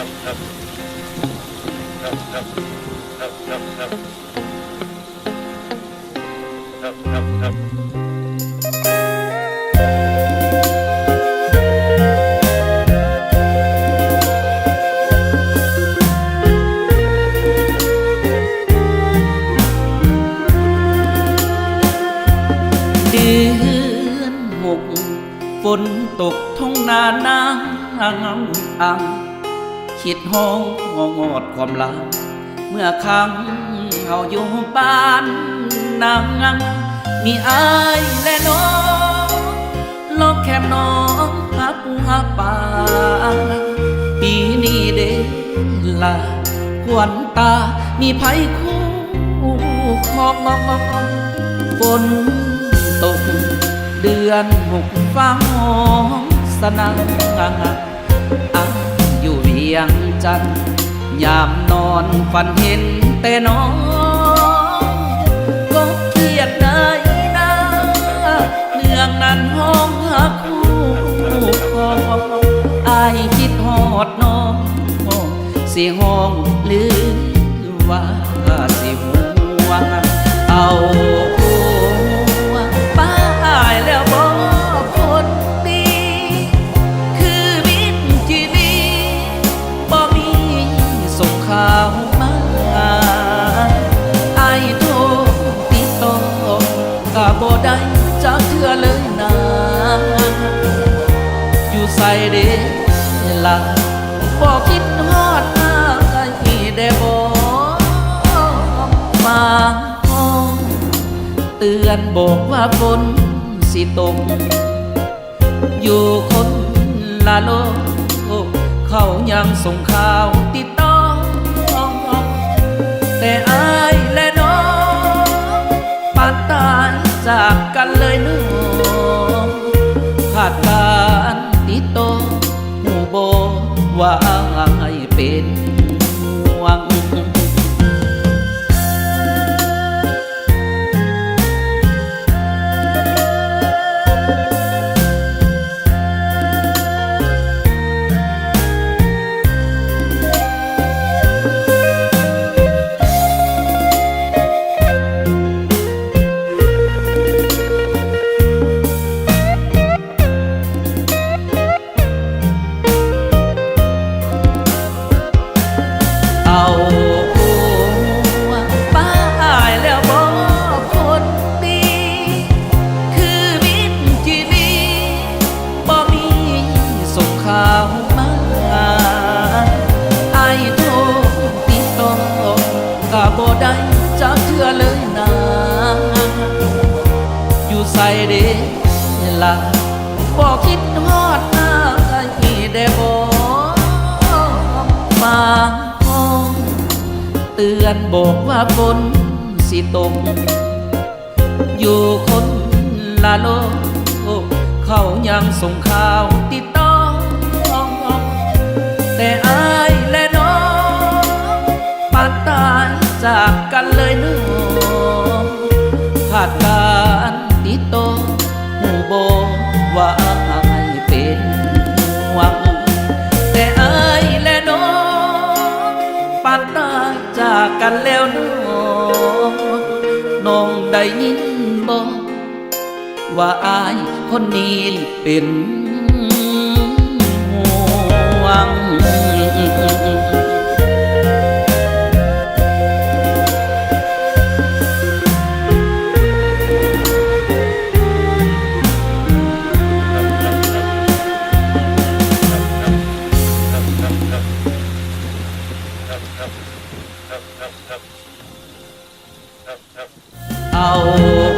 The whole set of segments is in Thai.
ฝนตกท้องนาน้ำอังคิดห้องงอดความลังเมื่อครั้งเขาอยู่บ้านนางมีอายและน้องลอกแคมน้องหาปูหาปลาปีนี้เด้ลาควันตามีไผคู่คอกฝนตกเดือน6ฟ้าห้องสนางอยู่เวียงจันทร์ยามนอนฝันเห็นแต่น้องก็เครียดได้นะเรื่องนั้นห้องหาคู่คออายคิดฮอดน้องสิห้องหรือว่าสิหัวเอาแล้วบอกคนดีคือวิตที่นี้บ่มีส่งข่าวมาอายโทรติดต่อก็บ่ได้จักเทื่อเลยนะอยู่ใส่เด้ล่ะบ่คิดฮอดอายได้บ่มาห้องเตือนบอกว่าฝนสิตกอยู่คนละโลกเขายังส่งข่าวติดต่อแต่อายและน้องปานตายจากกันเลยน้องขาดการติดต่อหูโบว่าอายเป็นห่วงบ่ได้จักเทื่อเลยนะอยู่ใส่เด้ล่ะบ่คิดฮอดอายได้บ่มาห้องเตือนบอกว่าฝนสิตกอยู่คนละโลกเขายังส่งข่าวติดต่อแต่อายและน้องปานตายจากกันเลยน้องขาดการติดต่อหูโบว่าอายเป็นห่วงแต่อายและน้องปานตายจากกันแล้วน้องได้ยินบ่ว่าอายคนนี้เป็นห่วงเอา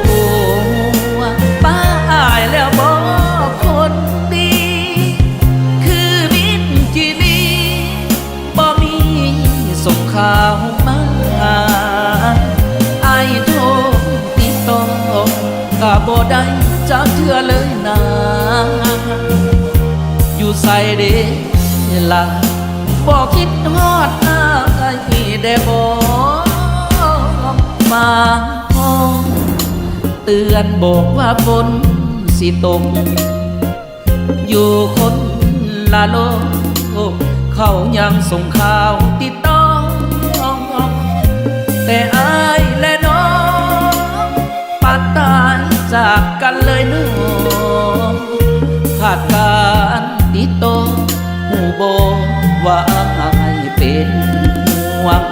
หัวป้าอายแล้วบอกคนดีคือมิตรที่นี้บ่มีส่งข่าวมาอายโทรติดต่อก็บ่ได้จักเทื่อเลยนะอยู่ใส่เด้ล่ะบ่คิดฮอดอายได้บ่มาห้องเตือนบอกว่าฝนสิตกอยู่คนละโลกเขา เขายังส่งข่าวติดต่อแต่อายและน้องปานตายจากกันเลยน้องขาดการติดต่อหูโบว่าอายเป็นห่วง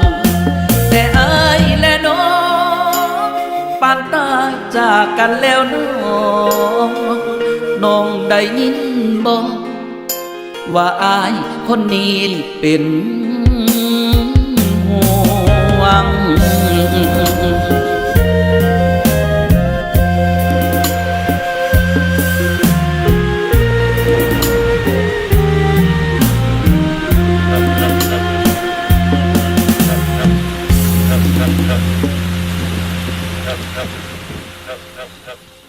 แต่อายและน้องปานตายจากกันแล้วน้องน้องได้ยินบอกว่าอายคนนี้เป็นห่วงครับ